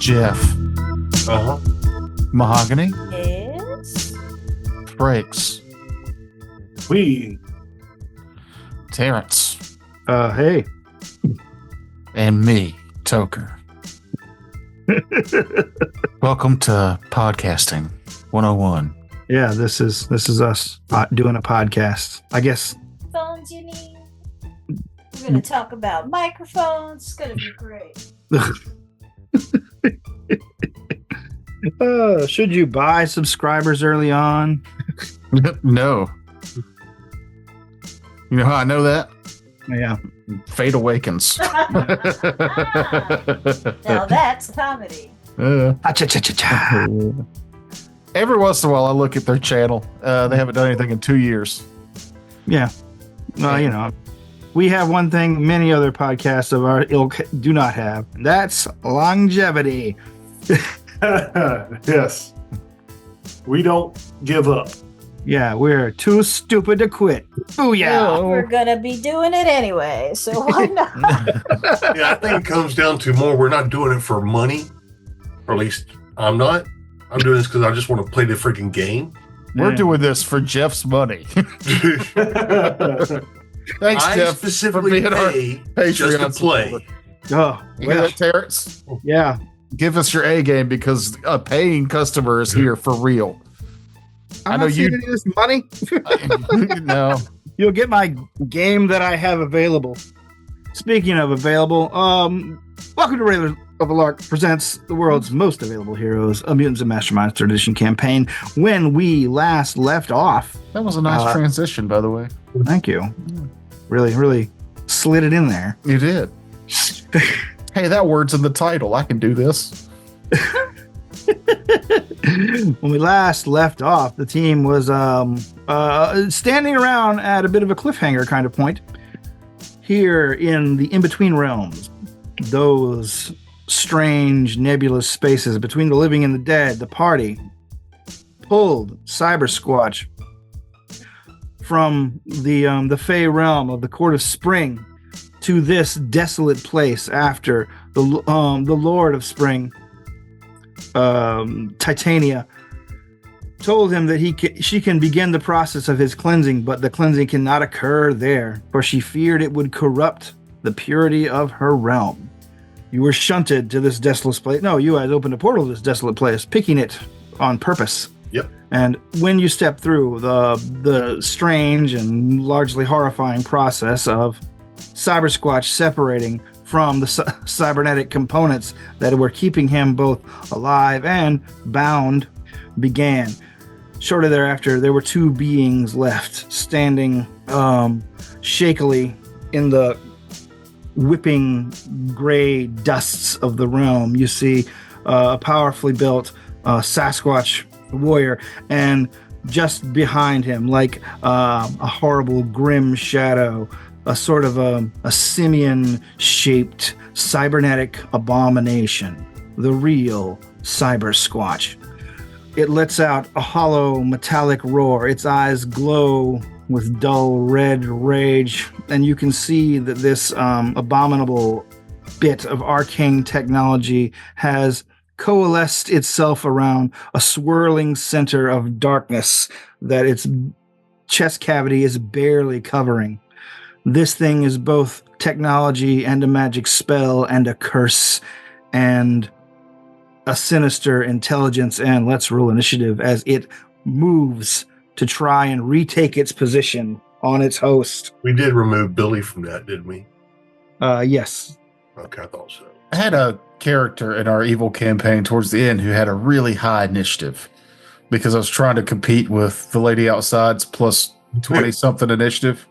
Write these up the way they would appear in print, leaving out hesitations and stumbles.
Jeff. Uh-huh. Mahogany. Yes. Frakes. We. Terrence. Hey. And me, Toker. Welcome to Podcasting 101. Yeah, this is us doing a podcast. I guess. Phones you need. We're going to talk about microphones. It's going to be great. Should you buy subscribers early on? No. You know how I know that? Yeah. Fate Awakens. Now that's comedy. Every once in a while, I look at their channel. They haven't done anything in 2 years. Yeah. Well, you know, we have one thing many other podcasts of our ilk do not have. That's longevity. Yes. We don't give up. Yeah, we're too stupid to quit. Booyah! We're going to be doing it anyway, so why not? Yeah, I think it comes down to more we're not doing it for money. Or at least I'm not. I'm doing this because I just want to play the freaking game. We're doing this for Jeff's money. Thanks, I Jeff, specifically for being our pay Patreon just to play. supporter. Oh, You hear well, that, Terrence? yeah. Give us your A game because a paying customer is here for real. I'm I know not seeing you- any of this money. No. You'll get my game that I have available. Speaking of available, welcome to Raiders of the Lark presents the world's most available heroes, a Mutants and Masterminds third edition campaign. When we last left off, That was a nice transition, by the way. thank you. Really slid it in there. You did. Hey, that word's in the title. I can do this. When we last left off, the team was standing around at a bit of a cliffhanger kind of point here in the in-between realms. Those strange nebulous spaces between the living and the dead. The party pulled Cyber Squatch from the Fey realm of the Court of Spring to this desolate place after the Lord of Spring, Titania, told him that she can begin the process of his cleansing, but the cleansing cannot occur there, for she feared it would corrupt the purity of her realm. You were shunted to this desolate place. No, you had opened a portal to this desolate place, picking it on purpose. Yep. And when you step through the strange and largely horrifying process of Cyber Squatch separating from the cybernetic components that were keeping him both alive and bound began. Shortly thereafter, there were two beings left standing shakily in the whipping gray dusts of the realm. You see a powerfully built Sasquatch warrior, and just behind him, like a horrible grim shadow, a sort of a simian-shaped cybernetic abomination, the real Cyber Squatch. It lets out a hollow metallic roar. Its eyes glow with dull red rage, and you can see that this abominable bit of arcane technology has coalesced itself around a swirling center of darkness that its chest cavity is barely covering. This thing is both technology and a magic spell and a curse and a sinister intelligence. And let's roll initiative as it moves to try and retake its position on its host. We did remove Billy from that, didn't we? Yes. Okay, I thought so. I had a character in our evil campaign towards the end who had a really high initiative because I was trying to compete with the lady outside's plus 20-something initiative.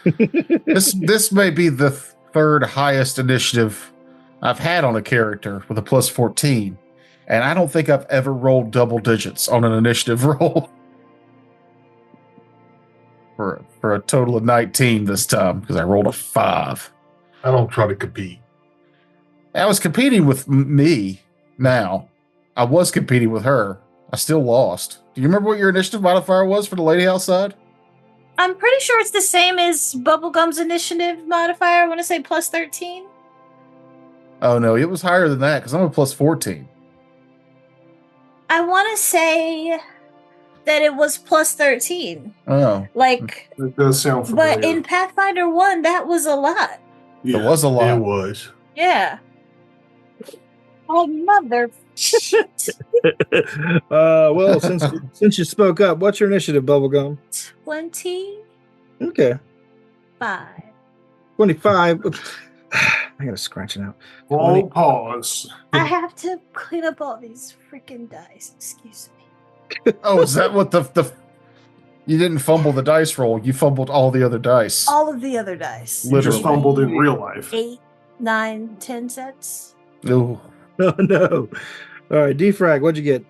This may be the third highest initiative I've had on a character with a plus 14, and I don't think I've ever rolled double digits on an initiative roll. For a total of 19 this time because I rolled a 5. I don't try to compete. I was competing with me now. I was competing with her. I still lost. Do you remember what your initiative modifier was for the lady outside? I'm pretty sure it's the same as Bubblegum's initiative modifier. I want to say plus 13. Oh no, it was higher than that because I'm a plus 14. I want to say that it was plus 13. Oh, Like, It does sound familiar. but in Pathfinder 1, that was a lot. Yeah. it was a lot. It was. Yeah. Oh, mother. Well, since you spoke up, what's your initiative, Bubblegum? 25. Okay. 25. I gotta scratch it out. Roll pause. I have to clean up all these freaking dice. Excuse me. Oh, is that what the you didn't fumble the dice roll? You fumbled all the other dice. All of the other dice. You just Literally. fumbled in real life. 8, 9, 10 sets. Ooh. Oh no. All right, defrag, what'd you get?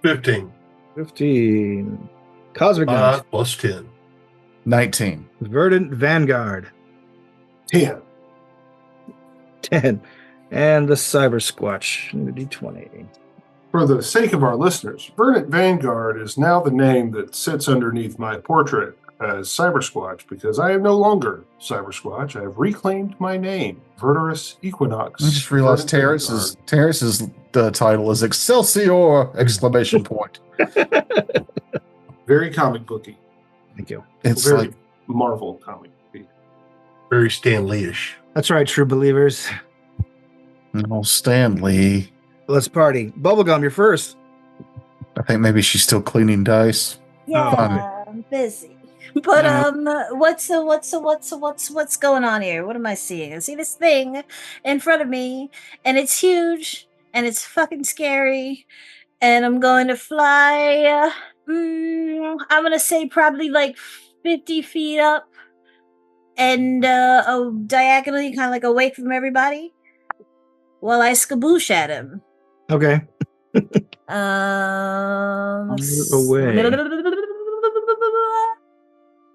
15. 15. Cosmic Knights. 5 plus 10. 19. Verdant Vanguard. 10. 10. And the Cyber Squatch. D20. For the sake of our listeners, Verdant Vanguard is now the name that sits underneath my portrait as Cyber Squatch because I am no longer Cyber Squatch. I have reclaimed my name, Verdurous Equinox. I just realized Verdant Terrence's the title is Excelsior! Exclamation point. Vanguard. Very comic booky. Thank you. It's Very like Marvel comic booky. Very Stan Lee-ish. That's right, true believers. oh, Stanley. Let's party. Bubblegum, you're first. I think maybe she's still cleaning dice. Yeah, I'm busy. But what's going on here? What am I seeing? I see this thing in front of me, and it's huge, and it's fucking scary, and I'm going to fly. I'm gonna say probably like 50 feet up, and diagonally, kind of like away from everybody, while I skaboosh at him. Okay. Away.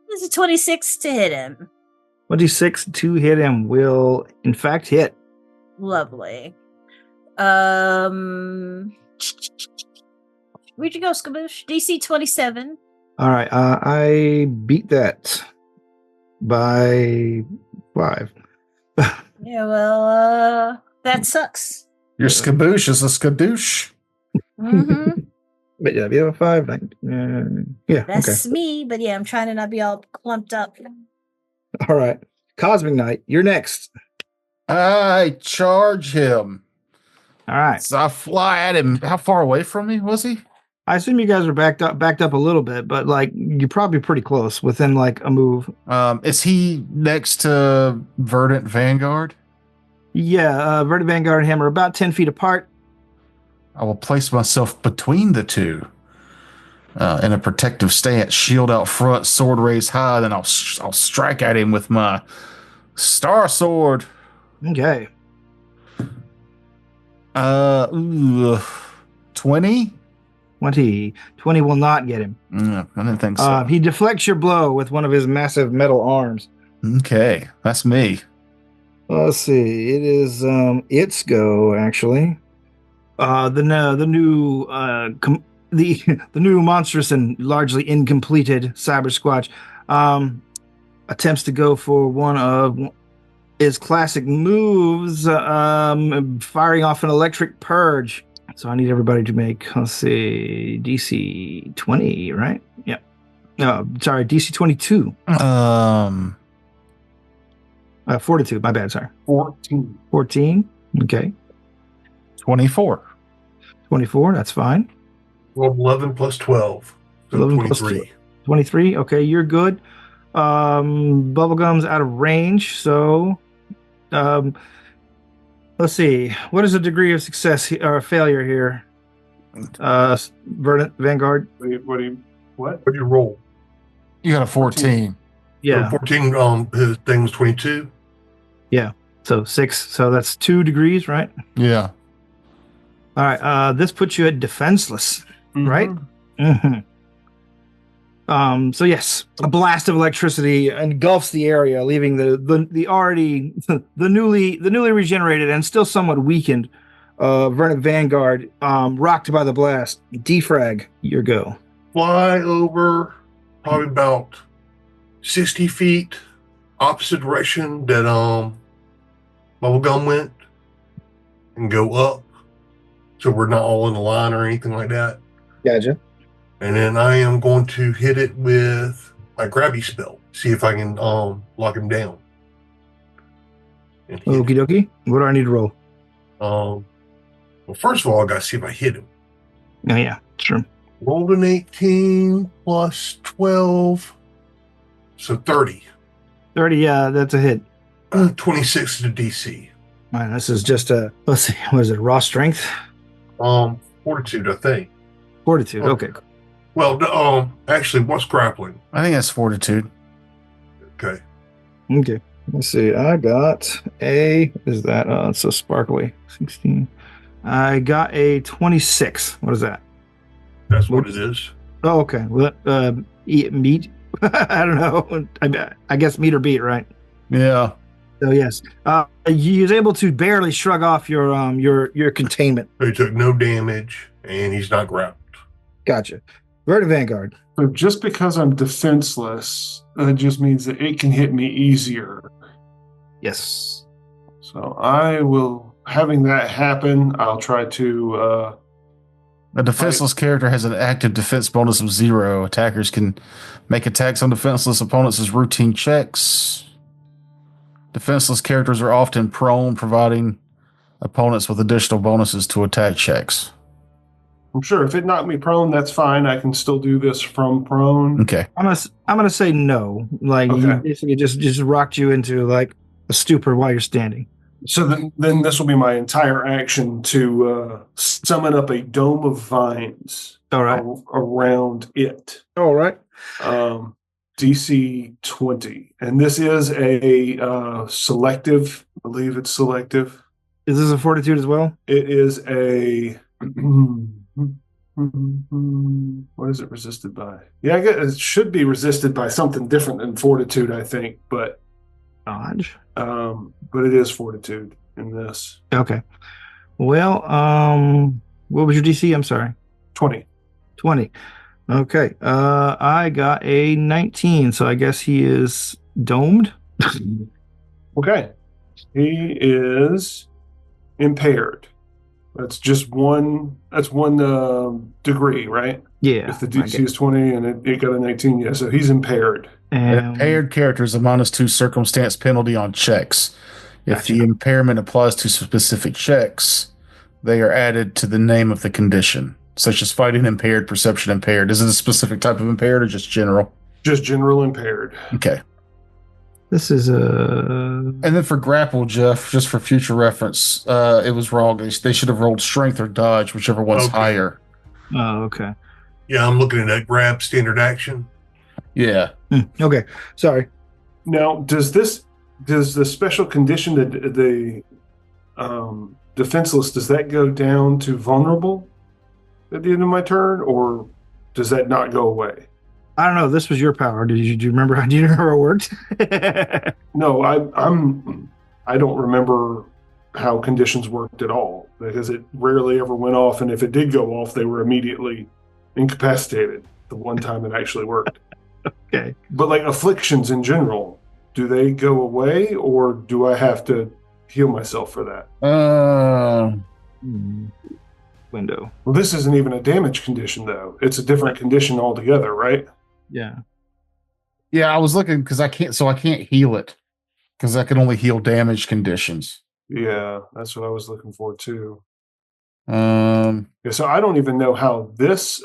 This is 26 to hit him. 26 to hit him will, in fact, hit. Lovely. Where'd you go, Skaboosh? DC 27. All right. I beat that by 5. Yeah, well, that sucks. Your skaboosh is a skadoosh. Mm-hmm. But yeah, if you have a 5, yeah. That's me, but yeah, I'm trying to not be all clumped up. Okay. All right. Cosmic Knight, you're next. I charge him. All right. So I fly at him. How far away from me was he? I assume you guys are backed up a little bit, but like you're probably pretty close, within like a move. Is he next to Verdant Vanguard? Yeah, Verdant Vanguard and him are about 10 feet apart. I will place myself between the two in a protective stance, shield out front, sword raised high. Then I'll strike at him with my star sword. Okay. 20. 20 will not get him. I didn't think so. He deflects your blow with one of his massive metal arms. Okay, that's me. Let's see. It is its go actually. The new monstrous and largely incompleted Cyber Squatch attempts to go for one of his classic moves, firing off an electric purge. So I need everybody to make, let's see, DC 20, right? Yeah. No, sorry, DC 22. Fortitude, my bad, sorry. 14. 14, okay. 24. 24, that's fine. Well, 11 plus 12. So 11 plus 23. 23, okay, you're good. Bubblegum's out of range, so let's see. What is the degree of success or failure here? Verdant Vanguard? What do you roll? You got a 14. Yeah. 14, his thing was 22. Yeah. So 6. So that's 2 degrees, right? Yeah. All right. This puts you at defenseless, right? Mm-hmm. So yes, a blast of electricity engulfs the area, leaving the already the newly regenerated and still somewhat weakened Verdant Vanguard rocked by the blast. Defrag, your go. Fly over probably about 60 feet opposite direction that Bubblegum went. and go up, so we're not all in a line or anything like that. Gotcha. And then I am going to hit it with my grabby spell. See if I can lock him down. And hit Okie dokie. What do I need to roll? Well, first of all, I got to see if I hit him. Oh, yeah, sure. Rolled an 18 plus 12, so 30. 30, yeah, that's a hit. 26 to DC. Man, this is just a, let's see, what is it, raw strength? Fortitude, I think. Fortitude, okay. Well, actually, what's grappling? I think that's fortitude. Okay. Okay, let's see. I got a, what is that? It's so sparkly. 16. I got a 26. What is that? That's what it is. Oh, okay. Well, eat meat? I don't know. I guess meat or beat, right? Yeah. So yes, he was able to barely shrug off your containment. So he took no damage, and he's not grappled. Gotcha. Verdant Vanguard. So just because I'm defenseless, that just means that it can hit me easier. Yes. So I will, having that happen, I'll try to... A defenseless character has an active defense bonus of 0. Attackers can make attacks on defenseless opponents as routine checks. Defenseless characters are often prone, providing opponents with additional bonuses to attack checks. I'm sure if it knocked me prone, that's fine. I can still do this from prone. Okay. I'm gonna say no. Like Okay. he basically just rocked you into like a stupor while you're standing. So then this will be my entire action to summon up a dome of vines All right. around it. All right. DC 20. And this is a selective. I believe it's selective. Is this a fortitude as well? It is a... what is it resisted by? Yeah, I guess it should be resisted by something different than fortitude, I think. But Dodge. but it is fortitude in this. Okay. Well, what was your DC? I'm sorry. 20. 20. Okay. I got a 19, so I guess he is domed. Okay. He is impaired. That's just one. That's one degree, right? Yeah. If the DC is 20 and it got a 19, yeah. So he's impaired. An impaired character is a -2 circumstance penalty on checks. If Gotcha. the impairment applies to specific checks, they are added to the name of the condition, such as fighting impaired, perception impaired. Is it a specific type of impaired or just general? Just general impaired. Okay. This is a. And then for grapple, Jeff, just for future reference, it was wrong. They should have rolled strength or dodge, whichever one's Okay. higher. Oh, okay. Yeah, I'm looking at that grab standard action. Yeah. Okay. Sorry. Now, does the special condition that the defenseless, does that go down to vulnerable at the end of my turn, or does that not go away? I don't know. This was your power. Do you remember how it worked? No, I don't remember how conditions worked at all, because it rarely ever went off, and if it did go off, they were immediately incapacitated the one time it actually worked. Okay. But like afflictions in general, do they go away, or do I have to heal myself for that? Window. Well, this isn't even a damage condition, though. It's a different condition altogether, right? Yeah. Yeah, I was looking because I can't heal it because I can only heal damage conditions. Yeah, that's what I was looking for too. Um, Yeah, so I don't even know how this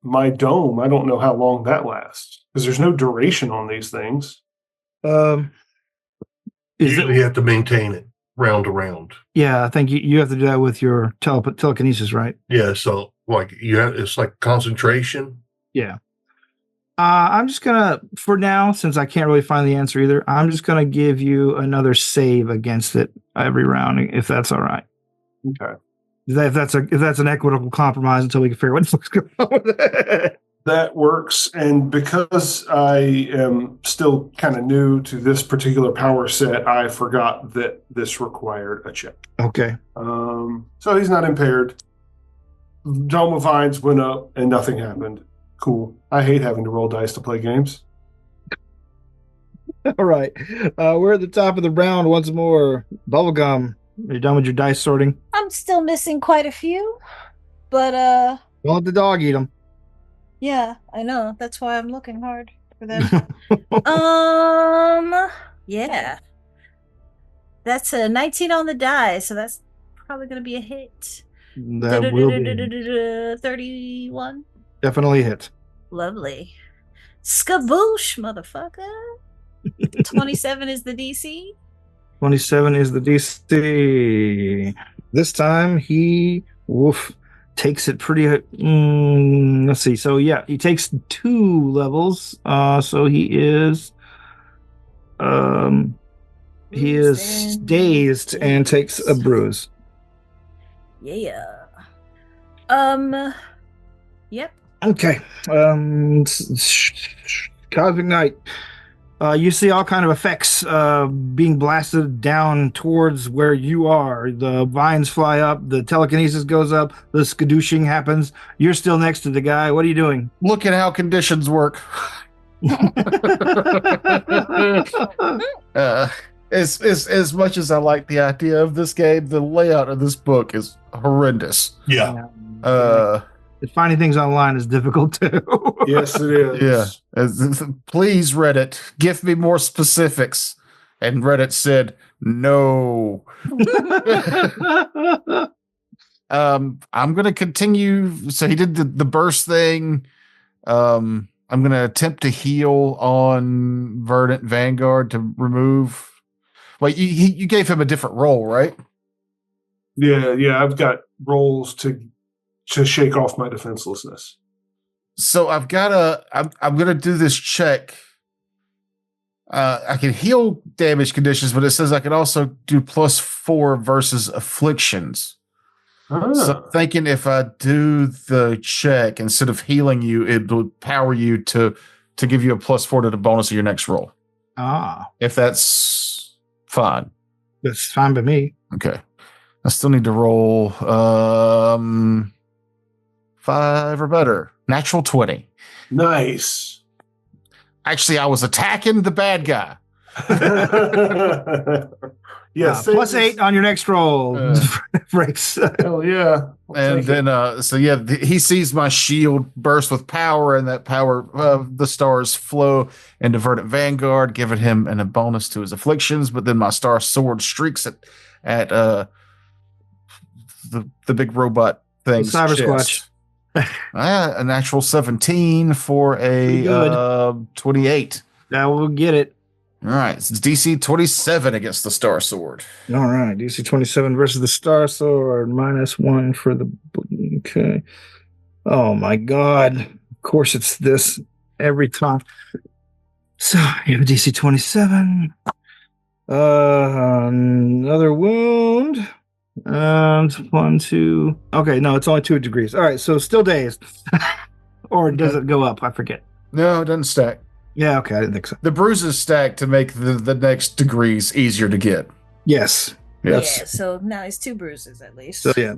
my dome. I don't know how long that lasts because there's no duration on these things. Is Usually it? you have to maintain it round to round. Yeah, I think you have to do that with your telekinesis, right? Yeah, so like it's like concentration. Yeah. I'm just gonna, for now, since I can't really find the answer either, I'm just gonna give you another save against it every round, if that's all right. Okay. If that's an equitable compromise until we can figure out what the fuck's going on with it. That works, and because I am still kind of new to this particular power set, I forgot that this required a check. Okay. So he's not impaired. Dome of Vines went up, and nothing happened. Cool. I hate having to roll dice to play games. All right. We're at the top of the round once more. Bubblegum. You're done with your dice sorting? I'm still missing quite a few, but Don't let the dog eat them. yeah, I know. That's why I'm looking hard for them. Yeah. That's a 19 on the die, so that's probably gonna be a hit. That will be 31. definitely a hit. Lovely. Skaboosh, motherfucker. 27 is the DC. 27 is the DC. This time he takes it pretty. Let's see. So yeah, he takes 2 levels. So he is dazed and takes a bruise. Yeah. Yep. Okay. Cosmic Knight. You see all kind of effects being blasted down towards where you are. The vines fly up, the telekinesis goes up, the skadooshing happens. You're still next to the guy. What are you doing? Look at how conditions work. As much as I like the idea of this game, the layout of this book is horrendous. Yeah. Finding things online is difficult too. Yes, it is. Yeah. Please, Reddit, give me more specifics. And Reddit said, no. I'm going to continue. So he did the burst thing. I'm going to attempt to heal on Verdant Vanguard to remove. Wait, you gave him a different role, right? Yeah. I've got rolls to shake off my defenselessness. So I'm going to do this check. I can heal damage conditions, but it says I can also do +4 versus afflictions. So I'm thinking if I do the check, instead of healing you, it would power you to give you a +4 to the bonus of your next roll. If that's fine. That's fine by me. Okay. I still need to roll 5 or better. Natural 20. Nice. Actually, I was attacking the bad guy. Yes. +8 on your next roll. Breaks. Hell yeah. And then, he sees my shield burst with power, and that power of the stars flow into Verdant Vanguard, giving him a bonus to his afflictions. But then my star sword streaks at the big robot thing. Cyber Squatch. A natural 17 for a 28. That will get it. All right, so it's DC 27 against the Star Sword. All right, DC 27 versus the Star Sword, -1 for the. Okay. Oh my God! Of course, it's this every time. So you have DC 27. Another wound. And 1, 2. Okay, no, it's only 2 degrees. All right, so still dazed. Or does it go up? I forget. No, it doesn't stack. Yeah, okay, I didn't think so. The bruises stack to make the next degrees easier to get. Yes. Yeah, so now it's 2 bruises at least. So yeah.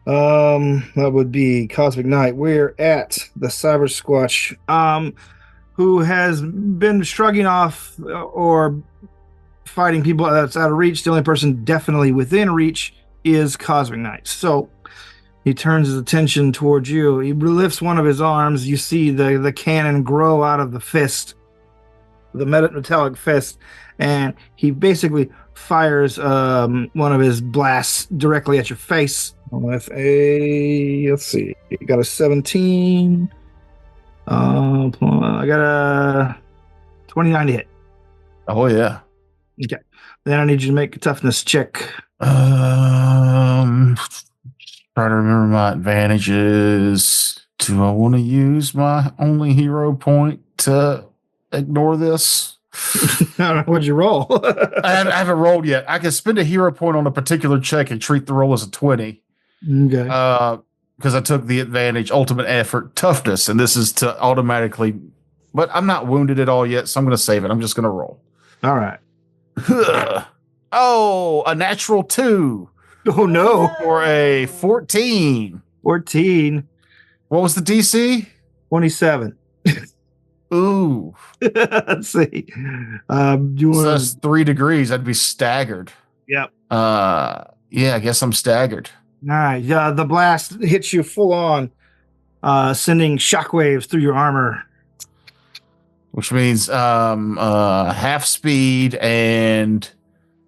That would be Cosmic Knight. We're at the Cyber Squatch, who has been shrugging off or fighting people that's out of reach. The only person definitely within reach is Cosmic Knight. So he turns his attention towards you. He lifts one of his arms. You see the cannon grow out of the fist, the metallic fist, and he basically fires one of his blasts directly at your face with a, let's see, you got a 17. I got a 29 to hit. Oh, yeah. Okay. Then I need you to make a toughness check. Try to remember my advantages. Do I want to use my only hero point to ignore this? I don't know. What'd you roll? I haven't rolled yet. I can spend a hero point on a particular check and treat the roll as a 20. Okay. Because I took the advantage, ultimate effort, toughness, and this is to automatically. But I'm not wounded at all yet, so I'm going to save it. I'm just going to roll. All right. Oh, a natural 2. Oh, no. For a 14. 14. What was the DC? 27. Ooh. Let's see. You So want that's 3 degrees. I'd be staggered. Yep. Yeah, I guess I'm staggered. All right. The blast hits you full on, sending shockwaves through your armor. Which means half speed and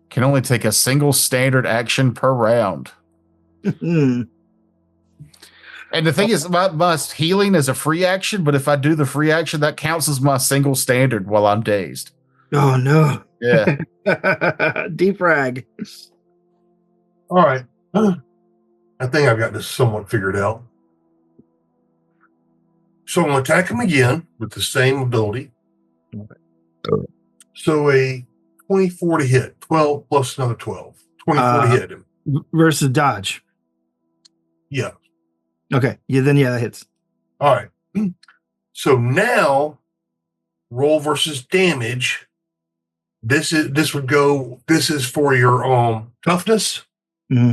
can only take a single standard action per round. Hmm. And the thing is, my healing is a free action, but if I do the free action, that counts as my single standard while I'm dazed. Oh, no. Yeah. Defrag. All right. I think I've got this somewhat figured out. So I'm going to attack him again with the same ability. So a 24 to hit, 12 plus another 12. 24 to hit him. Versus dodge. Yeah. Okay. Yeah, that hits. All right. So now roll versus damage. This is for your toughness. Mm-hmm.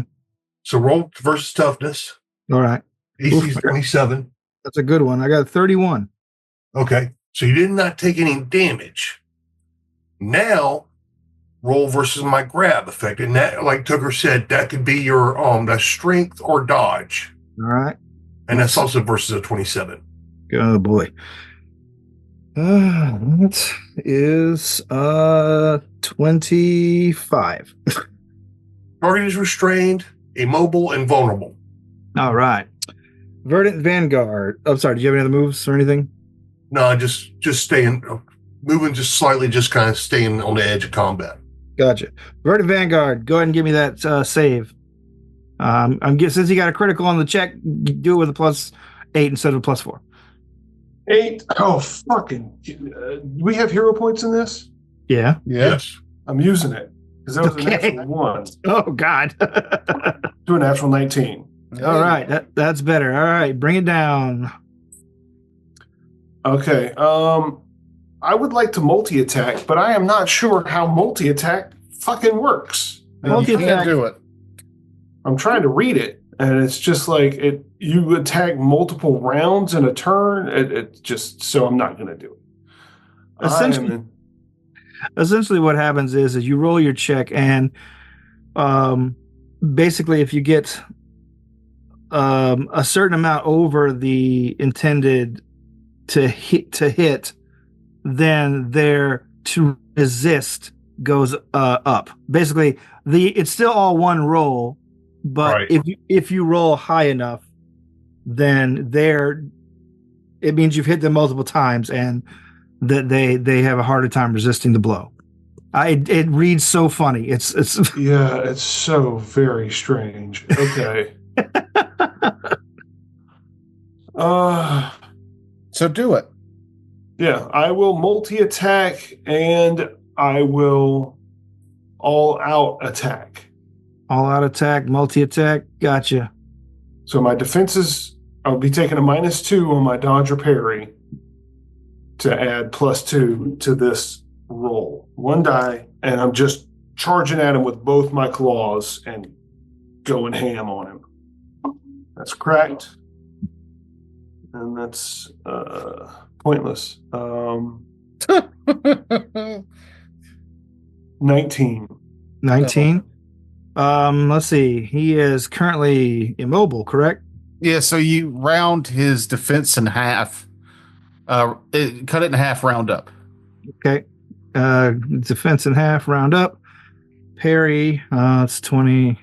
So roll versus toughness. All right. AC is 27. That's a good one. I got 31. Okay. So you did not take any damage. Now roll versus my grab effect. And that, like Tucker said, that could be your the strength or dodge. All right. And that's also versus a 27. Oh boy. That is 25. Target is restrained, immobile, and vulnerable. All right. Verdant Vanguard. Oh, sorry. Do you have any other moves or anything? No, just staying, moving just slightly, just kind of staying on the edge of combat. Gotcha. Verdant Vanguard. Go ahead and give me that save. Since you got a critical on the check, do it with a +8 instead of a +4. 8. Oh, fucking. Do we have hero points in this? Yeah. Yes. I'm using it. Because that was a natural 1 Oh, God. to a natural 19. All right. That's better. All right. Bring it down. Okay. I would like to multi-attack, but I am not sure how multi-attack fucking works. You Multi-attack. can't do it. I'm trying to read it, and it's just like you attack multiple rounds in a turn. It just, so I'm not going to do it. Essentially what happens is you roll your check, and basically if you get a certain amount over the intended to hit, then their to resist goes up. Basically, it's still all one roll, but Right. if you roll high enough, then it means you've hit them multiple times, and that they have a harder time resisting the blow. It reads so funny. It's Yeah, it's so very strange. Okay. So do it. Yeah, I will multi-attack and I will all-out attack. all out attack, multi attack. Gotcha. So my defenses, I'll be taking a -2 on my dodge or parry to add +2 to this roll. 1 die, and I'm just charging at him with both my claws and going ham on him. That's cracked. And that's pointless. 19. 19. Let's see. He is currently immobile, correct? Yeah, so you round his defense in half. Cut it in half, round up. Okay. Defense in half, round up. Parry, it's 20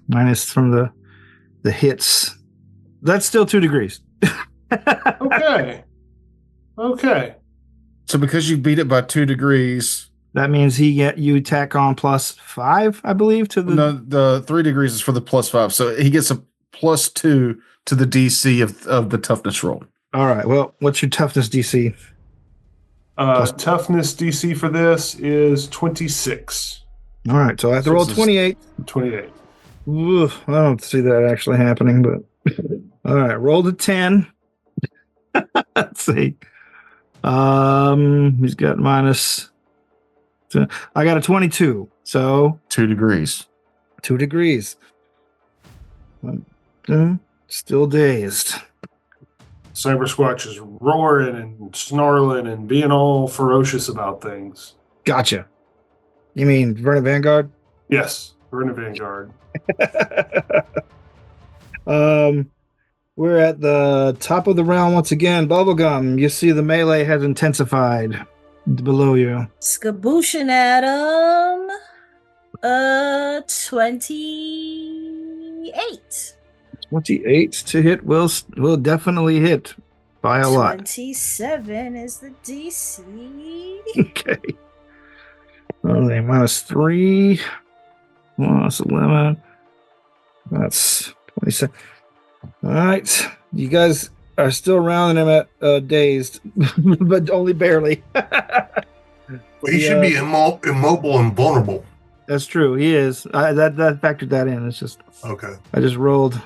minus from the hits. That's still 2 degrees. Okay. Okay. So because you beat it by 2 degrees, That means you tack on +5, I believe, to the. no, the 3 degrees is for the +5. So he gets a +2 to the DC of the toughness roll. All right. Well, what's your toughness DC? Toughness DC for this is 26. All right. So I have to So roll this is- 28. 28. Oof, I don't see that actually happening, but all right. Rolled a 10. Let's see. He's got minus. I got a 22. So 2 degrees. 2 degrees. Still dazed. Cyber Squatch is roaring and snarling and being all ferocious about things. Gotcha. You mean Verna Vanguard? Yes, Verdant Vanguard. We're at the top of the round once again. Bubblegum, you see the melee has intensified below you. Skabooshin at him. 28. 28 to hit will definitely hit by a lot. 27 is the DC. Okay. Okay, -3. Plus 11. That's 27. All right. You guys are still rounding him at dazed, but only barely. Well, he should be immobile and vulnerable. That's true. He is. That factored that in. It's just Okay. I just rolled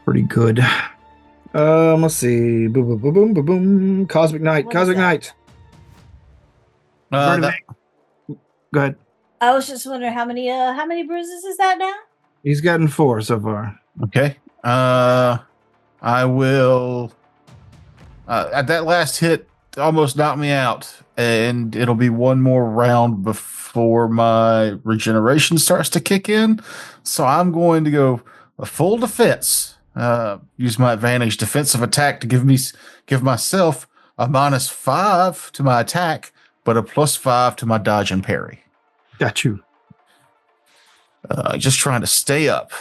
pretty good. Let's see. Boom, boom, boom, boom, boom, boom. Cosmic Knight. What Cosmic is that? Knight. That- Go ahead. I was just wondering how many bruises is that now? He's gotten 4 so far. okay. I will. At that last hit, almost knocked me out, and it'll be one more round before my regeneration starts to kick in. So I'm going to go a full defense. Use my advantage defensive attack to give myself a -5 to my attack, but a +5 to my dodge and parry. Got you. Just trying to stay up,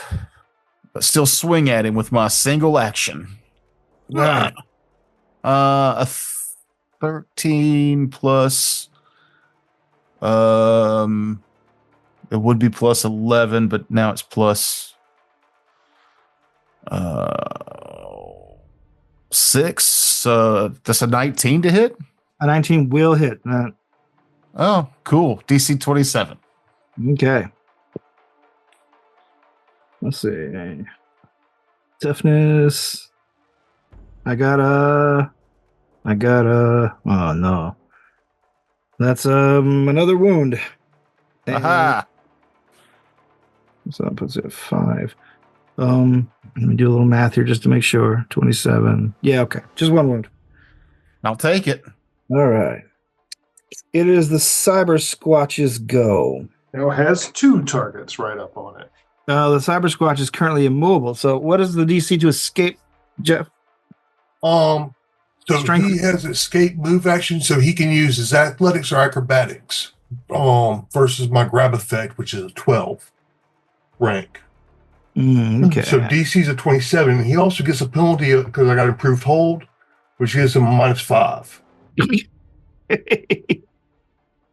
but still swing at him with my single action. Right. A 13 plus. It would be plus 11, but now it's plus 6. That's a 19 to hit. A 19 will hit. Oh, cool. DC 27. Okay. Let's see. Toughness. I got a. Oh no. That's another wound. And Aha! so that puts it at 5. Let me do a little math here just to make sure. 27. Yeah, okay. Just one wound. I'll take it. All right. It is the Cyber Squatch's go. Now it has 2 targets right up on it. The Cyber Squatch is currently immobile. So what is the DC to escape, Jeff? So Strength. he has escape move action, so he can use his athletics or acrobatics. Versus my grab effect, which is a 12 rank. Okay. So DC's a 27. He also gets a penalty because I got improved hold, which gives him a -5.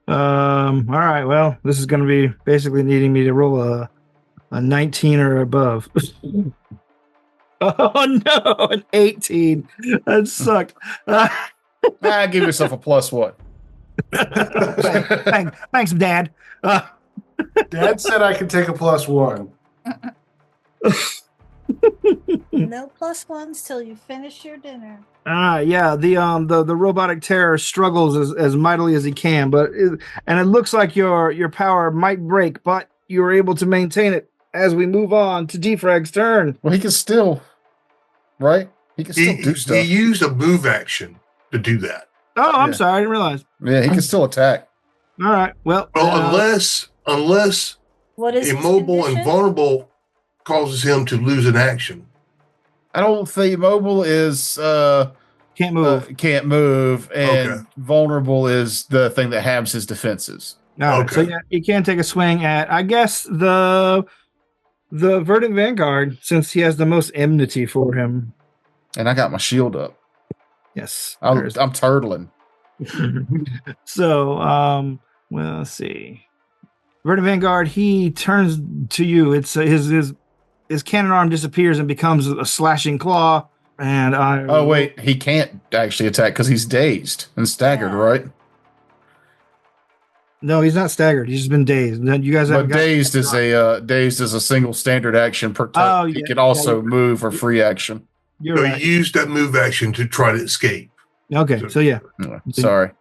All right. Well, this is going to be basically needing me to roll a 19 or above. Oh no, an 18. That sucked. Give yourself a +1. Thanks, Dad. Dad said I could take a +1. No +1s till you finish your dinner. Yeah, the robotic terror struggles as mightily as he can, but it looks like your power might break, but you're able to maintain it as we move on to Defrag's turn. Well, he can still, right? He can still do stuff. He used a move action to do that. Oh, I'm Yeah. sorry, I didn't realize. Yeah, he can still attack. All right, well, Unless What is his immobile and condition? vulnerable causes him to lose an action. I don't think mobile is can't move. can't move, and Okay. vulnerable is the thing that halves his defenses. All right, so okay. yeah, you can take a swing at, I guess, the Verdant Vanguard, since he has the most enmity for him. And I got my shield up. Yes. I'm there's- turtling. So, well, let's see. Verdant Vanguard, he turns to you. It's his cannon arm disappears and becomes a slashing claw. And Oh wait, he can't actually attack because he's dazed and staggered, Yeah. right? No, he's not staggered. He's just been dazed. Then you guys But haven't got- dazed is a single standard action per turn. Oh, He yeah. can also move or free action. You're So right. he used that move action to try to escape. Okay, so yeah, Sorry,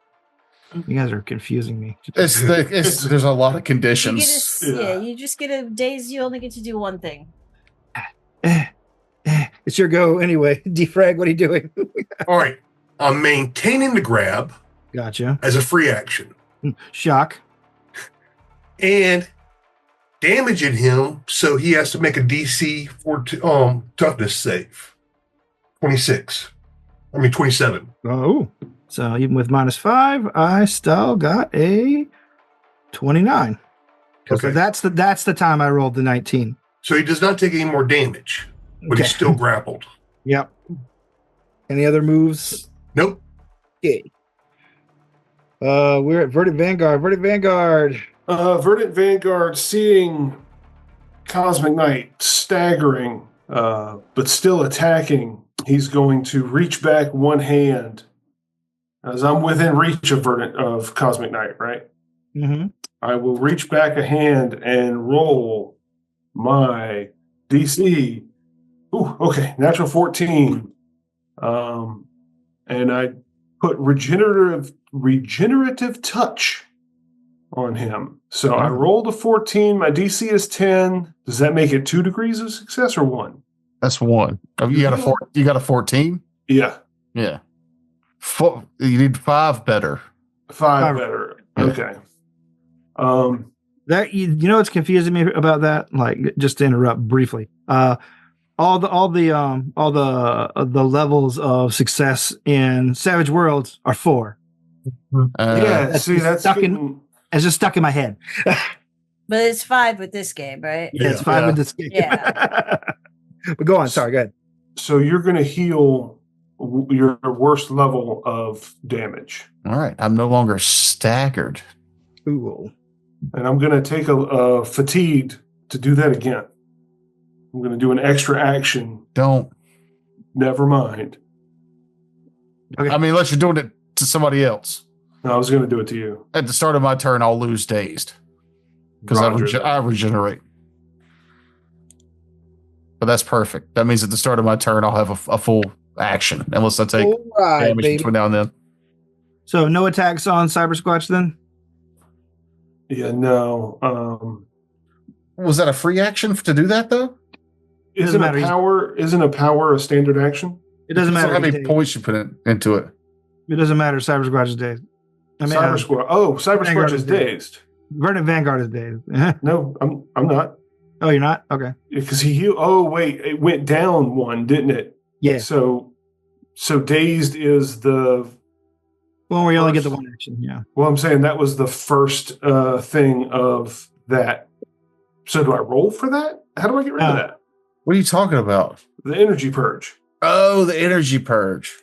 you guys are confusing me. there's a lot of You conditions. you just get a days. You only get to do one thing. It's your go anyway. Defrag, what are you doing? All right. I'm maintaining the grab Gotcha. as a free action. Shock. And damaging him, so he has to make a DC for toughness save. 26. 27. Oh, so even with -5, I still got a 29. Okay. So that's the time I rolled the 19. So he does not take any more damage, but he's still grappled. Yep. Any other moves? Nope. Okay. We're at Verdant Vanguard. Verdant Vanguard, seeing Cosmic Knight staggering, but still attacking, he's going to reach back one hand, as I'm within reach of Cosmic Knight, right? Mm-hmm. I will reach back a hand and roll my DC. Ooh, okay, natural 14. And I put regenerative touch on him. So I rolled a 14. My DC is 10. Does that make it 2 degrees of success or 1? That's 1. Oh, you got a 14? Yeah. Yeah. You need 5 better. 5 better. Yeah. Okay. That you know what's confusing me about that? Like, just to interrupt briefly. All the levels of success in Savage Worlds are 4. That's It's just stuck in my head. But it's 5 with this game, right? Yeah, it's 5 with this game. Yeah. But go on. Sorry, go ahead. So you're going to heal your worst level of damage. All right. I'm no longer staggered. Ooh. And I'm going to take a fatigued to do that again. I'm going to do an extra action. Don't. Never mind. Okay. I mean, unless you're doing it to somebody else. No, I was going to do it to you. At the start of my turn, I'll lose dazed. Because I regenerate. But that's perfect. That means at the start of my turn, I'll have a full action. Unless I take damage between now and then. So no attacks on Cyber Squatch then? Yeah, no. Was that a free action to do that, though? Isn't a power a standard action? It doesn't matter. How many points you put into it? It doesn't matter. Cyber Squatch is dazed. Cyber Squatch is dazed. Verdant Vanguard is dazed. No, I'm not. Oh, you're not? Okay. Because he healed. Oh, wait, it went down 1, didn't it? Yeah. So dazed is the Well, we only get the 1 action. Yeah. Well, I'm saying that was the first thing of that. So do I roll for that? How do I get rid of that? What are you talking about? The energy purge. Oh, the energy purge.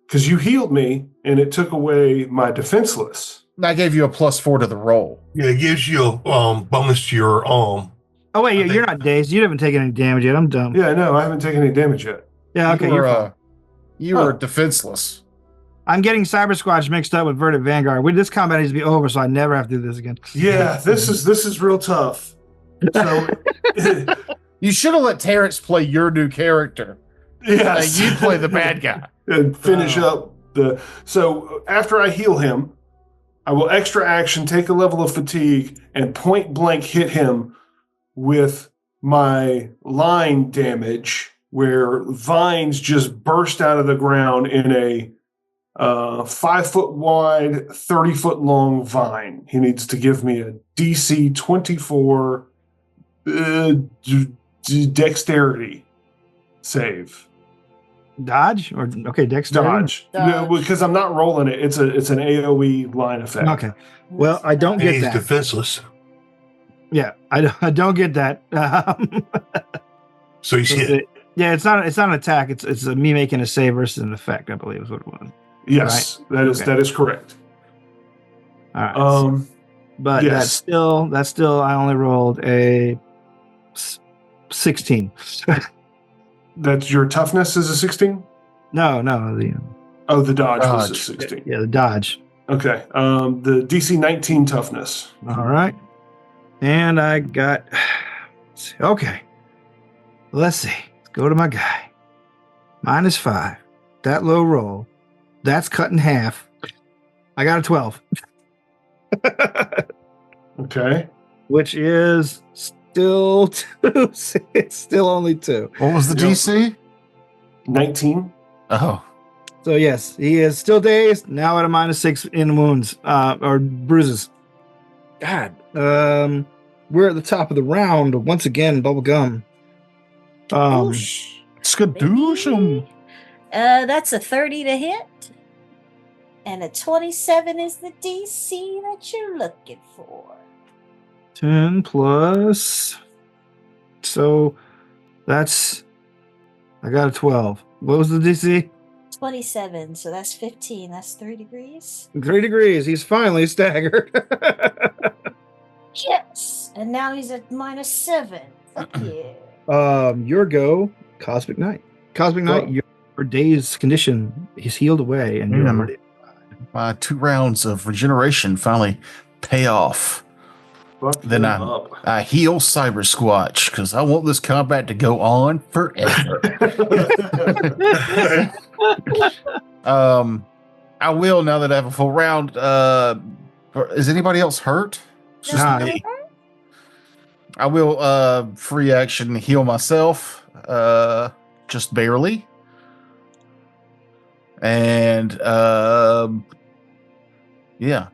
Because you healed me, and it took away my defenseless. I gave you a +4 to the roll. Yeah, it gives you a bonus to your Oh wait, you're not dazed. You haven't taken any damage yet. I'm dumb. Yeah, no, I haven't taken any damage yet. Yeah, okay. You were defenseless. I'm getting Cyber Squatch mixed up with Verdant Vanguard. This combat needs to be over, so I never have to do this again. Yeah, this is real tough. So you should have let Terrence play your new character. Yes, you play the bad guy and finish up the. So after I heal him, I will extra action, take a level of fatigue, and point blank hit him with my line damage, where vines just burst out of the ground in a 5-foot wide, 30-foot long vine. He needs to give me a DC 24 dexterity save. Dodge or okay, dexterity. Dodge. No, because I'm not rolling it. It's an AOE line effect. Okay. Well, I don't get he's that. Defenseless. Yeah, I don't get that. So he's hit. Yeah, it's not an attack. It's me making a save versus an effect. I believe is what it was. Yes, right? That is correct. All right. But yes. that's still I only rolled a 16. That's your toughness is a 16? No, the dodge was a 16. Yeah, the dodge. Okay. The DC 19 toughness. All right. And I got okay. Let's see. Let's go to my guy. -5. That low roll. That's cut in half. I got a 12. Okay. Which is still 2. It's still only 2. What was the DC? 19. Oh. So yes, he is still dazed. Now at a -6 in wounds or bruises. God. we're at the top of the round once again. Bubblegum. Skadoosh 'em. That's a 30 to hit. And a 27 is the DC that you're looking for. 10 plus. So that's. I got a 12. What was the DC? 27, so that's 15. That's 3 degrees. 3 degrees. He's finally staggered. Yes. And now he's at -7. Fuck yeah. Your go, Cosmic Knight. Cosmic Knight, your day's condition is healed away, and you're ready. My 2 rounds of regeneration finally pay off. Then I heal Cyber Squatch because I want this combat to go on forever. I will now that I have a full round. Is anybody else hurt? It's just me. I will free action heal myself, just barely. And yeah,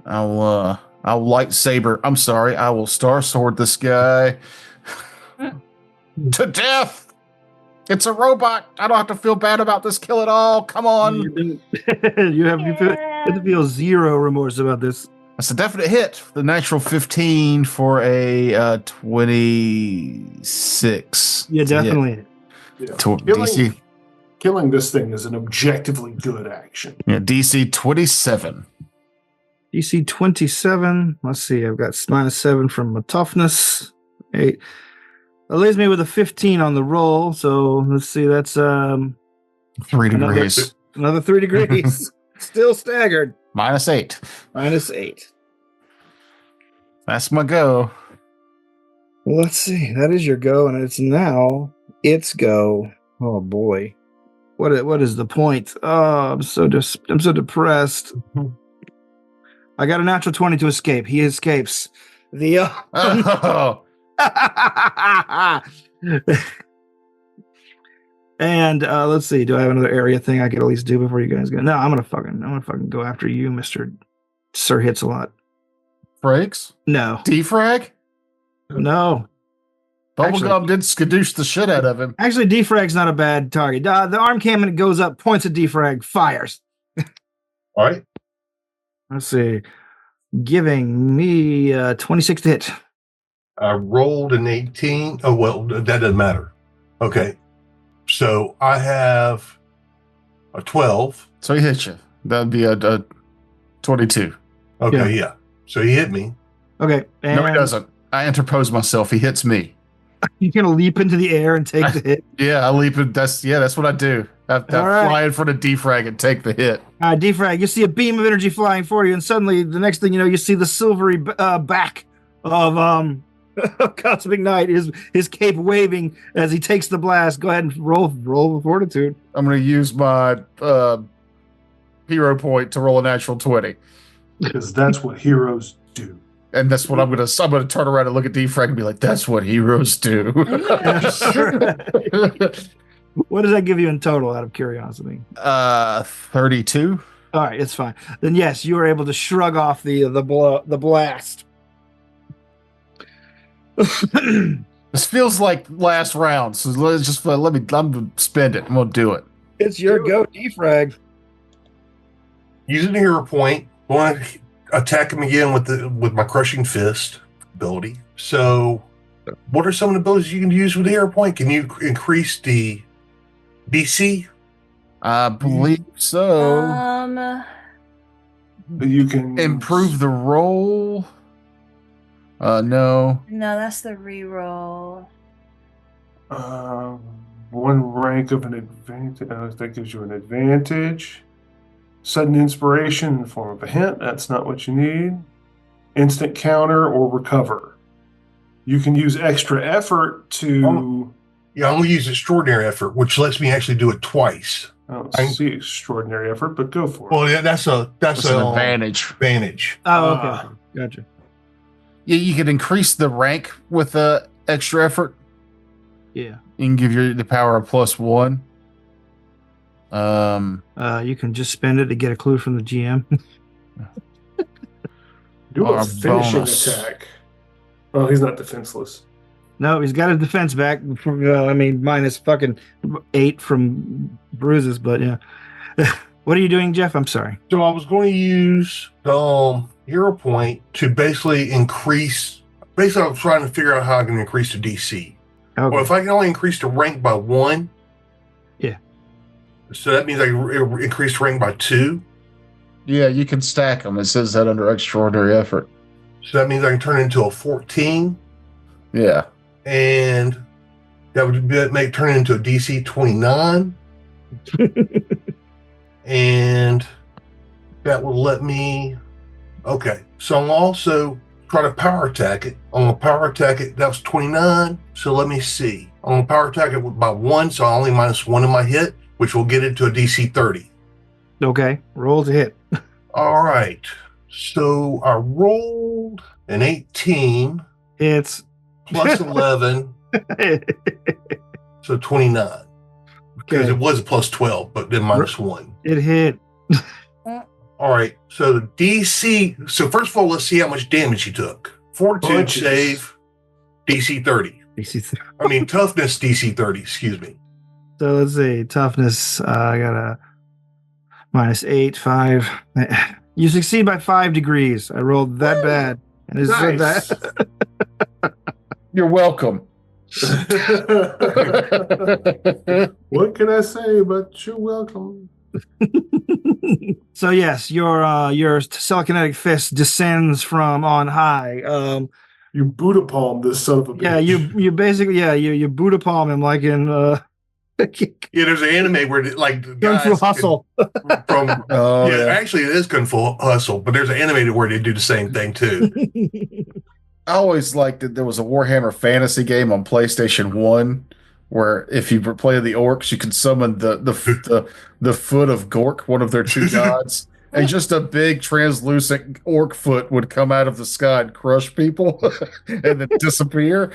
I'll lightsaber. I'm sorry. I will Star Sword this guy to death. It's a robot. I don't have to feel bad about this kill at all. Come on. You have to feel zero remorse about this. That's a definite hit. The natural 15 for a 26. Yeah, definitely. Yeah. DC. Killing this thing is an objectively good action. Yeah, DC 27. DC 27. Let's see. I've got -7 from my toughness. 8. That leaves me with a 15 on the roll. So let's see. That's 3 degrees. Another 3 degrees. Still staggered. -8. -8. That's my go. Well, let's see. That is your go, and it's now its go. Oh boy. What is the point? Oh, I'm so depressed. I got a natural 20 to escape. He escapes. The And let's see. Do I have another area thing I could at least do before you guys go? No, I'm gonna fucking go after you, Mr. Sir Hits a Lot. Breaks? No. Defrag? No. Bubblegum did skadoosh the shit out of him. Actually, defrag's not a bad target. The arm cannon goes up, points at defrag, fires. All right. Let's see. Giving me 26 to hit. I rolled an 18. Oh, well, that doesn't matter. Okay. So I have a 12. So he hit you. That'd be a 22. Okay, yeah. So he hit me. Okay. And no, he doesn't. I interpose myself. He hits me. You're going to leap into the air and take the hit? Yeah, I leap. That's what I do. I fly in front of defrag and take the hit. Defrag, you see a beam of energy flying for you, and suddenly the next thing you know, you see the silvery back of Cosmic Knight, his cape waving as he takes the blast. Go ahead and roll fortitude. I'm going to use my hero point to roll a natural 20. Because that's what heroes do. And that's what I'm going to turn around and look at defrag and be like, that's what heroes do. What does that give you in total, out of curiosity? 32. All right, it's fine. Then yes, you are able to shrug off the blast. This feels like last round, so let me spend it and we'll do it. It's your go, defrag. Using the hero point, want to attack him again with my crushing fist ability. So, what are some of the abilities you can use with the hero point? Can you increase the DC? I believe so. You can improve the roll. No. No, that's the reroll. One rank of an advantage. That gives you an advantage. Sudden inspiration in the form of a hint. That's not what you need. Instant counter or recover. You can use extra effort to... Yeah, I'm going to use extraordinary effort, which lets me actually do it twice. I don't see extraordinary effort, but go for it. Well, yeah, that's an advantage. Oh, okay. Gotcha. Yeah, you could increase the rank with extra effort. Yeah. You can give the power of +1. You can just spend it to get a clue from the GM. Do a finishing bonus. attack. Oh, he's not defenseless. No, he's got his defense back. Minus fucking 8 from bruises, but yeah. What are you doing, Jeff? I'm sorry. So I was going to use the hero point to basically increase. Basically, I'm trying to figure out how I can increase the DC. Okay. Well, if I can only increase the rank by 1. Yeah. So that means I increase the rank by 2. Yeah, you can stack them. It says that under extraordinary effort. So that means I can turn it into a 14. Yeah. And that would turn it into a DC 29. And that will let me. Okay. So I'll also try to power attack it. I'm going to power attack it. That was 29. So let me see. I'm going to power attack it by 1. So I only minus 1 in my hit, which will get it to a DC 30. Okay. Roll to hit. All right. So I rolled an 18. It's plus 11. So 29. Because it was a plus 12, but then minus 1. It hit. All right. So the DC. So first of all, let's see how much damage he took. Fortitude save, DC 30. Toughness DC 30. Excuse me. So let's see. Toughness. I got a minus 8, 5. You succeed by 5 degrees. I rolled that bad. And it said that. You're welcome. What can I say but you're welcome? So yes, your telekinetic fist descends from on high. You Buddha palm this son of a bitch. Yeah, you basically you Buddha palm him like in Yeah, there's an anime where like Kung Fu Hustle. Actually it is Kung Fu Hustle, but there's an anime where they do the same thing too. I always liked that there was a Warhammer Fantasy game on PlayStation 1 where if you were playing the orcs, you could summon the foot of Gork, one of their 2 gods, and just a big translucent orc foot would come out of the sky and crush people and then disappear.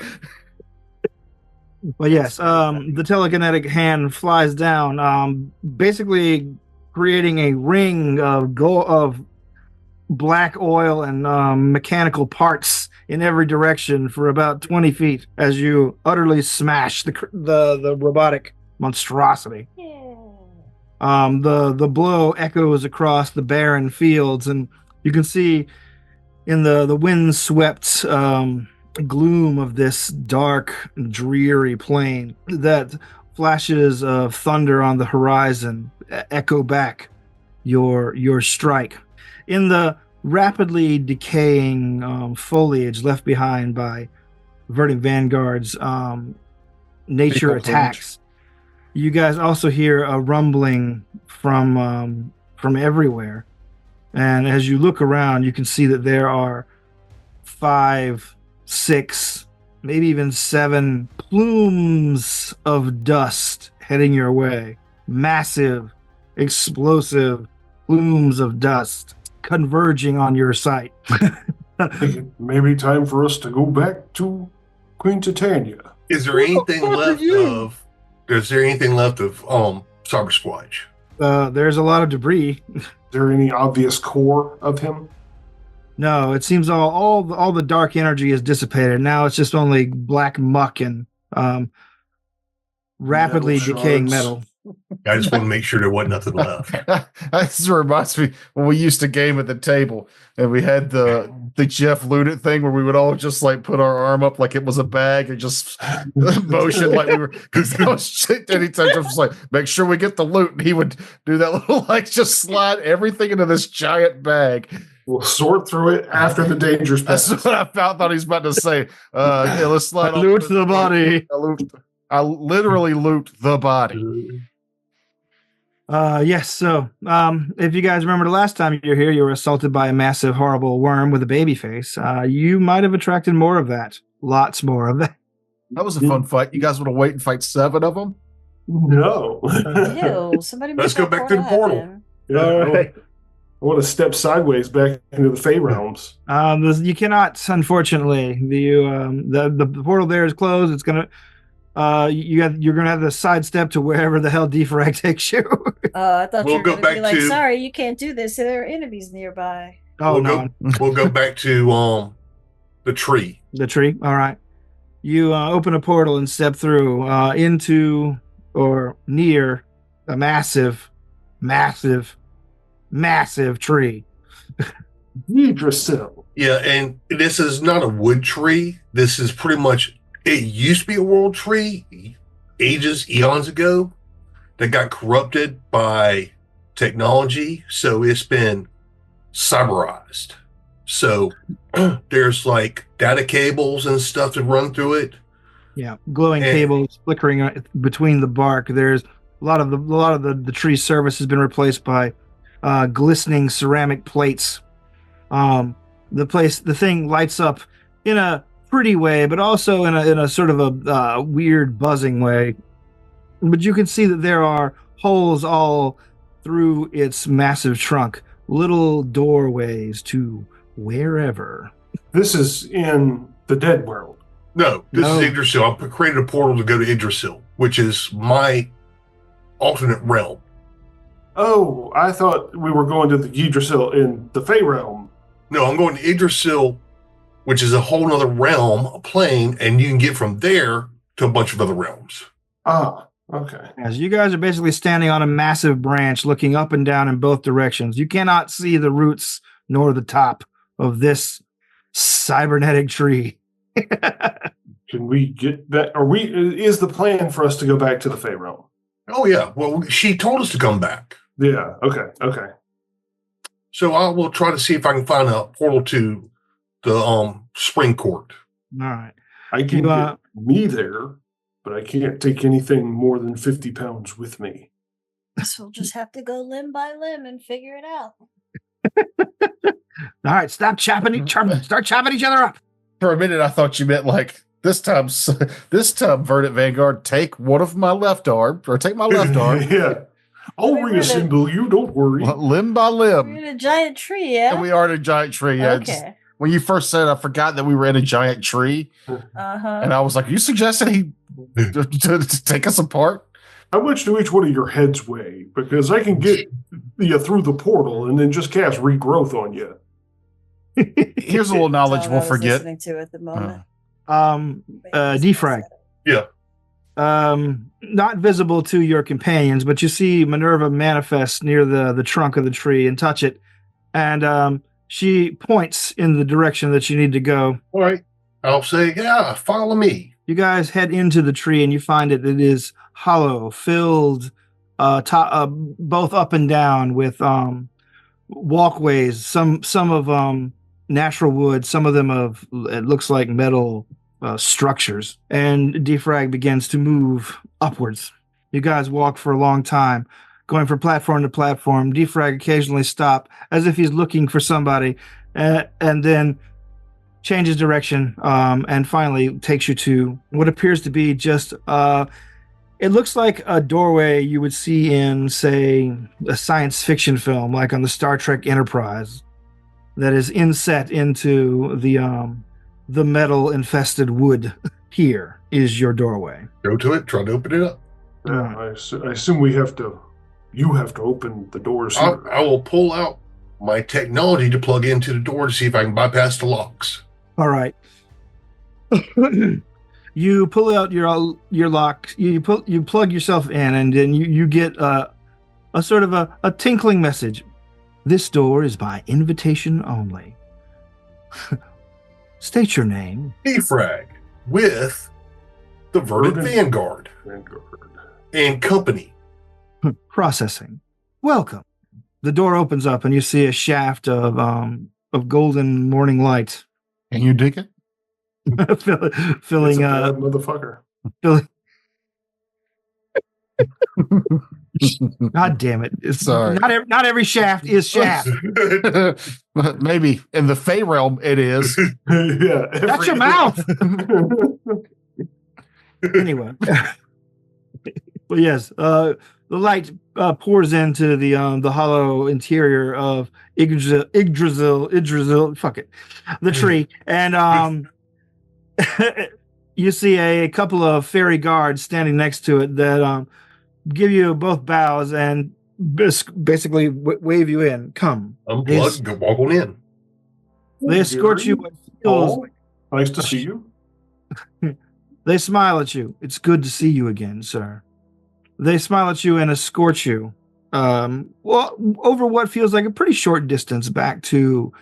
Well, yes, the telekinetic hand flies down, basically creating a ring of black oil and mechanical parts in every direction for about 20 feet as you utterly smash the robotic monstrosity. The blow echoes across the barren fields, and you can see in the wind-swept gloom of this dark, dreary plain that flashes of thunder on the horizon echo back your strike. In the rapidly decaying foliage left behind by Verdant Vanguard's nature attacks, you guys also hear a rumbling from everywhere. And as you look around, you can see that there are 5, 6, maybe even 7 plumes of dust heading your way. Massive, explosive plumes of dust converging on your sight. Maybe time for us to go back to Queen Titania. Is there anything left of Cyber Squatch? There's a lot of debris. Is there any obvious core of him? No, it seems all the dark energy is dissipated. Now it's just only black muck and rapidly decaying metal. I just want to make sure there wasn't nothing left. This reminds me when we used to game at the table and we had the Jeff Looted thing where we would all just like put our arm up like it was a bag and just motion like we were, because that was shit. Anytime Jeff was like, make sure we get the loot, and he would do that little like just slide everything into this giant bag. We'll sort through it after the dangerous pass. That's what I thought he was about to say. Yeah, let's slide loot the body. I literally loot the body. Yes, so if you guys remember the last time you were here, you were assaulted by a massive, horrible worm with a baby face. You might have attracted more of that. Lots more of that. That was a fun fight. You guys want to wait and fight 7 of them? No. Ew, somebody Let's go back to the portal. Yeah, all right. I want to step sideways back into the Fey realms. You cannot, unfortunately. The portal there is closed. It's gonna. You're gonna have to sidestep to wherever the hell defrag takes you. I thought you were go going to be back like, to- sorry, you can't do this. There are enemies nearby. Oh we'll go back to the tree. The tree. All right. You open a portal and step through into or near a massive tree. Yggdrasil. Yeah, and this is not a wood tree. This is pretty much, it used to be a world tree eons ago that got corrupted by technology. So it's been cyberized. So there's like data cables and stuff that run through it. Yeah, glowing cables flickering between the bark. There's a lot of the tree's surface has been replaced by glistening ceramic plates. The thing lights up in a pretty way, but also in a sort of a weird buzzing way. But you can see that there are holes all through its massive trunk, little doorways to wherever. This is in the dead world. No, this is Yggdrasil. I created a portal to go to Yggdrasil, which is my alternate realm. Oh, I thought we were going to the Yggdrasil in the Fey realm. No, I'm going to Yggdrasil, which is a whole other realm, a plane, and you can get from there to a bunch of other realms. Ah, okay. As you guys are basically standing on a massive branch looking up and down in both directions. You cannot see the roots nor the top of this cybernetic tree. Can we get that? Is the plan for us to go back to the Fey realm? Oh, yeah. Well, she told us to come back. Yeah, okay. So I will try to see if I can find a portal to the spring court. All right. I can get me there, but I can't take anything more than 50 pounds with me. So we'll just have to go limb by limb and figure it out. All right, start chopping each other up. For a minute, I thought you meant like this time, Verdant Vanguard, take one of my left arm, or take my left arm. Yeah. I'll reassemble you, don't worry. Limb by limb. We're in a giant tree, yeah? And we are in a giant tree, yeah. Okay. When you first said, I forgot that we were in a giant tree. Uh-huh. And I was like, you suggested he to take us apart? How much do each one of your heads weigh? Because I can get you through the portal and then just cast regrowth on you. Here's a little knowledge we'll forget. Listening to at the moment. Defrag. Yeah. Not visible to your companions, but you see Minerva manifest near the trunk of the tree and touch it. And she points in the direction that you need to go. All right. I'll say, yeah, follow me. You guys head into the tree and you find it is hollow, filled both up and down with walkways, some of natural wood, some of them of, it looks like metal structures. And Defrag begins to move upwards. You guys walk for a long time, going from platform to platform. Defrag occasionally stop as if he's looking for somebody, and then changes direction, and finally takes you to what appears to be just it looks like a doorway you would see in, say, a science fiction film, like on the Star Trek Enterprise, that is inset into the metal infested wood. Here is your doorway. Go to it. Try to open it up. I assume you have to open the doors here. I will pull out my technology to plug into the door to see if I can bypass the locks. All right. You pull out your lock. You plug yourself in, and then you get a sort of a tinkling message. This door is by invitation only. State your name. Defrag with the Verdant Vanguard and company. Processing. Welcome. The door opens up, and you see a shaft of golden morning light. Can you dig it? filling motherfucker. Filling. God damn it! Sorry. Not every shaft is shaft. Maybe in the Fey realm it is. Yeah. Shut your mouth. Anyway, but yes, the light pours into the hollow interior of Yggdrasil. Fuck it, the tree, and you see a couple of fairy guards standing next to it that give you both bows and basically wave you in. Come. Unplug, go walk on in. They escort you. Nice to see you. They smile at you. It's good to see you again, sir. They smile at you and escort you, over what feels like a pretty short distance back to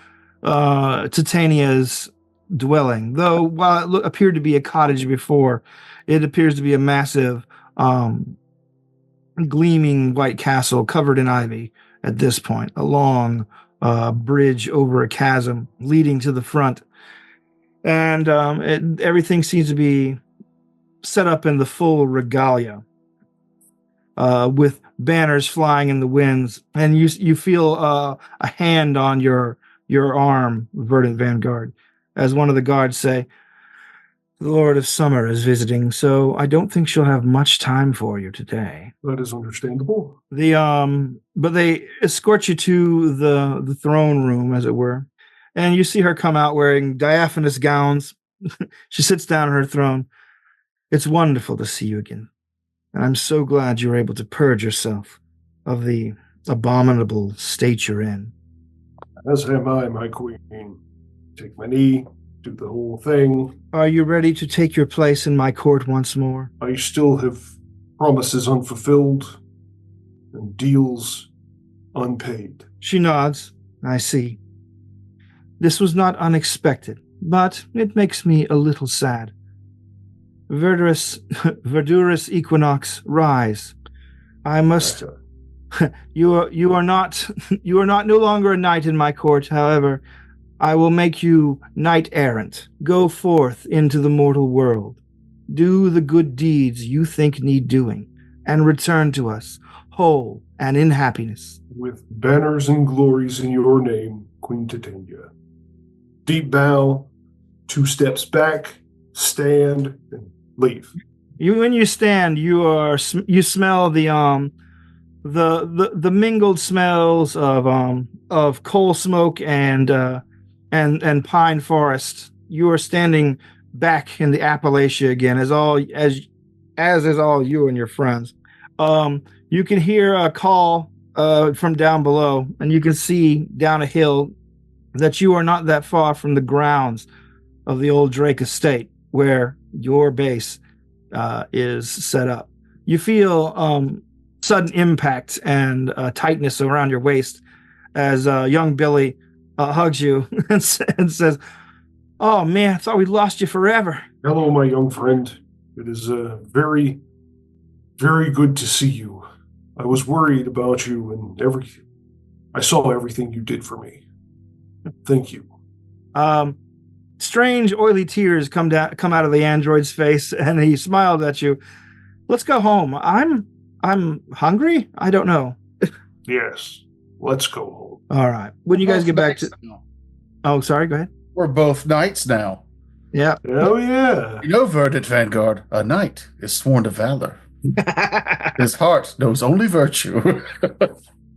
Titania's dwelling. Though while it appeared to be a cottage before, it appears to be a massive, gleaming white castle covered in ivy at this point. A long bridge over a chasm leading to the front, and everything seems to be set up in the full regalia, with banners flying in the winds, and you feel a hand on your arm, Verdant Vanguard, as one of the guards say, "The Lord of Summer is visiting, so I don't think she'll have much time for you today." That is understandable. But they escort you to the throne room, as it were, and you see her come out wearing diaphanous gowns. She sits down on her throne. "It's wonderful to see you again, and I'm so glad you were able to purge yourself of the abominable state you're in." As am I, my queen. Take my knee, do the whole thing. "Are you ready to take your place in my court once more?" I still have promises unfulfilled and deals unpaid. She nods. "I see. This was not unexpected, but it makes me a little sad. Verdurous equinox, rise. I must. You are not no longer a knight in my court. However, I will make you knight errant. Go forth into the mortal world. Do the good deeds you think need doing, and return to us whole and in happiness." With banners and glories in your name, Queen Titania. Deep bow, 2 steps back, stand, and leave. When you stand, you smell the mingled smells of coal smoke and pine forest. You are standing back in the Appalachia again, as is all you and your friends. You can hear a call from down below, and you can see down a hill that you are not that far from the grounds of the old Drake estate, where your base is set up. You feel sudden impact and tightness around your waist as young Billy hugs you and says, "Oh man, I thought we'd lost you forever." Hello, my young friend. It is very, very good to see you. I was worried about you and I saw everything you did for me. Thank you. Strange, oily tears come out of the android's face, and he smiled at you. "Let's go home. I'm hungry. I don't know." Yes, let's go home. All right. When you guys get back to, oh, sorry. Go ahead. We're both knights now. Yeah. Oh yeah. You know, Verdant Vanguard, a knight is sworn to valor. His heart knows only virtue.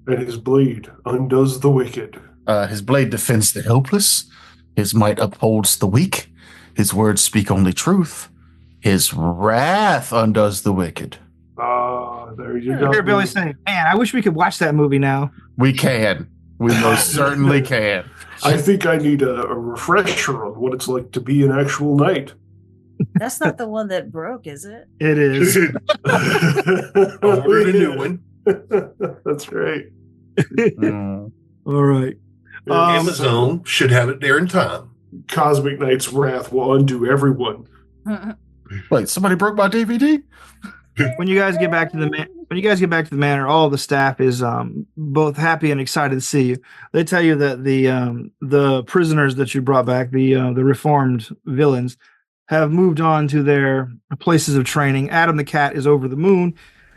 And his blade undoes the wicked. His blade defends the helpless. His might upholds the weak. His words speak only truth. His wrath undoes the wicked. There you go. Hear Billy saying, "Man, I wish we could watch that movie now." We can. We most certainly can. I think I need a refresher on what it's like to be an actual knight. That's not the one that broke, is it? It is. Ordered a new one. That's right. All right. Amazon should have it there in time. Cosmic Knight's wrath will undo everyone. Wait, somebody broke my DVD? When you guys get back to the manor, all the staff is both happy and excited to see you. They tell you that the prisoners that you brought back, the reformed villains, have moved on to their places of training. Adam the cat is over the moon.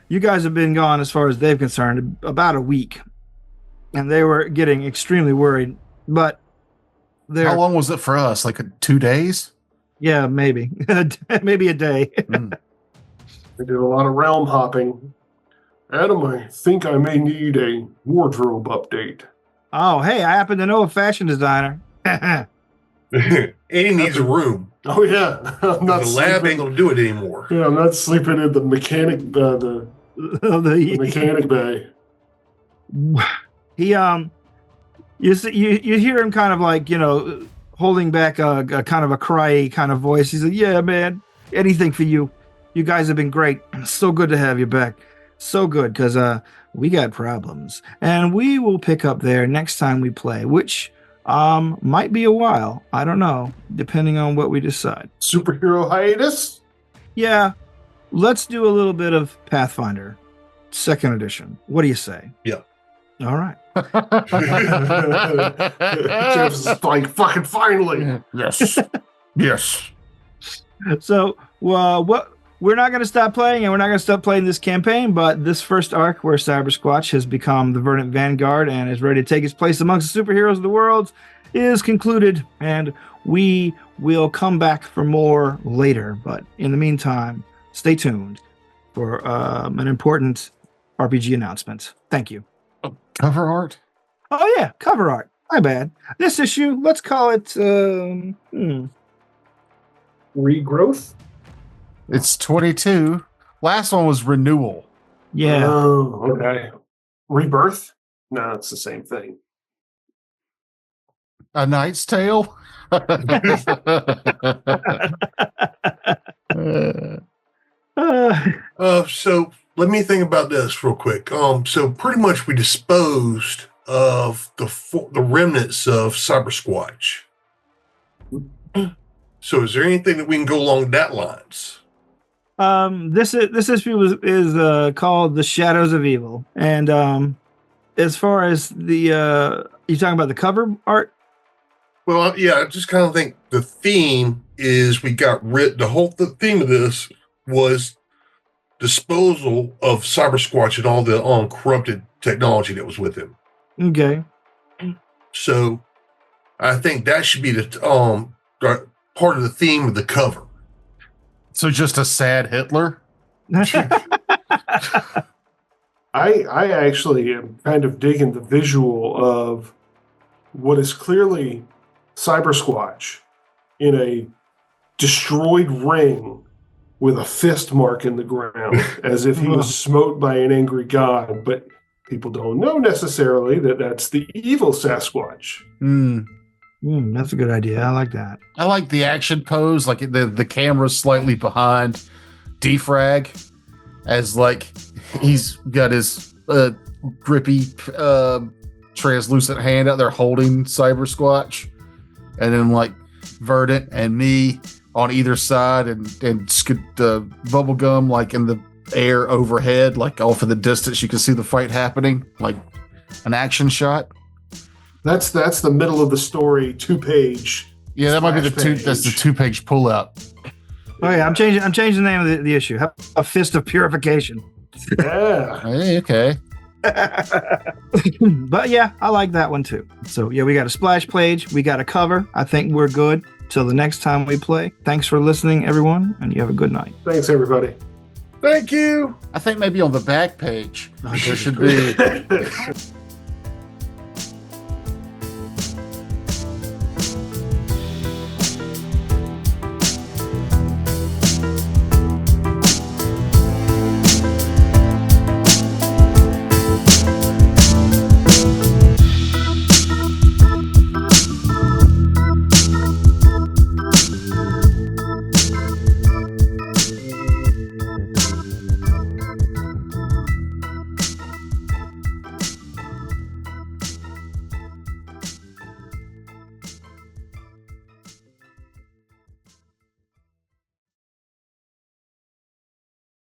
You guys have been gone, as far as they're concerned, about a week, and they were getting extremely worried. But how long was it for us? Like 2 days? Yeah, maybe maybe a day. I did a lot of realm hopping. Adam, I think I may need a wardrobe update. Oh, hey, I happen to know a fashion designer. And he needs a room. Oh yeah, I'm not The lab ain't gonna do it anymore. Yeah, I'm not sleeping in the mechanic the mechanic bay. He you hear him kind of like, holding back a kind of a cry kind of voice. He said, "Yeah, man, anything for you. You guys have been great. So good to have you back. So good, because we got problems, and we will pick up there next time we play, which might be a while. I don't know, depending on what we decide. Superhero hiatus? Yeah, let's do a little bit of Pathfinder, 2nd edition. What do you say? Yeah. All right. Jeff's like, fucking finally. Yes. Yes. So, what we're not going to stop playing, and we're not going to stop playing this campaign, but this first arc where Cyber Squatch has become the Verdant Vanguard and is ready to take his place amongst the superheroes of the world is concluded, and we will come back for more later. But in the meantime, stay tuned for an important RPG announcement. Thank you. Cover art? Oh, yeah, cover art. My bad. This issue, let's call it... Regrowth? It's 22. Last one was renewal. Yeah. Oh, okay. Rebirth? No, it's the same thing. A Knight's Tale? So let me think about this real quick. So pretty much we disposed of the remnants of Cyber Squatch. So is there anything that we can go along that lines? This issue is called The Shadows of Evil, and as far as the you talking about the cover art? Well, yeah, I just kind of think the theme is we got rid. The theme of this was disposal of Cyber Squatch and all the corrupted technology that was with him. Okay. So I think that should be the part of the theme of the cover. So just a sad Hitler? I actually am kind of digging the visual of what is clearly Cyber Squatch in a destroyed ring with a fist mark in the ground, as if he was smote by an angry god. But people don't know necessarily that that's the evil Sasquatch. That's a good idea. I like that. I like the action pose, like the camera's slightly behind Defrag, as like he's got his grippy translucent hand out there holding Cyber Squatch, and then like Verdant and me on either side, and Bubblegum like in the air overhead, like off in the distance you can see the fight happening, like an action shot. That's the middle of the story, 2-page. Yeah, that might be page. That's the 2-page pullout. Oh yeah, I'm changing the name of the issue. A Fist of Purification. Yeah. Hey, okay. But yeah, I like that one too. So yeah, we got a splash page, we got a cover. I think we're good till the next time we play. Thanks for listening, everyone, and you have a good night. Thanks, everybody. Thank you. I think maybe on the back page there should be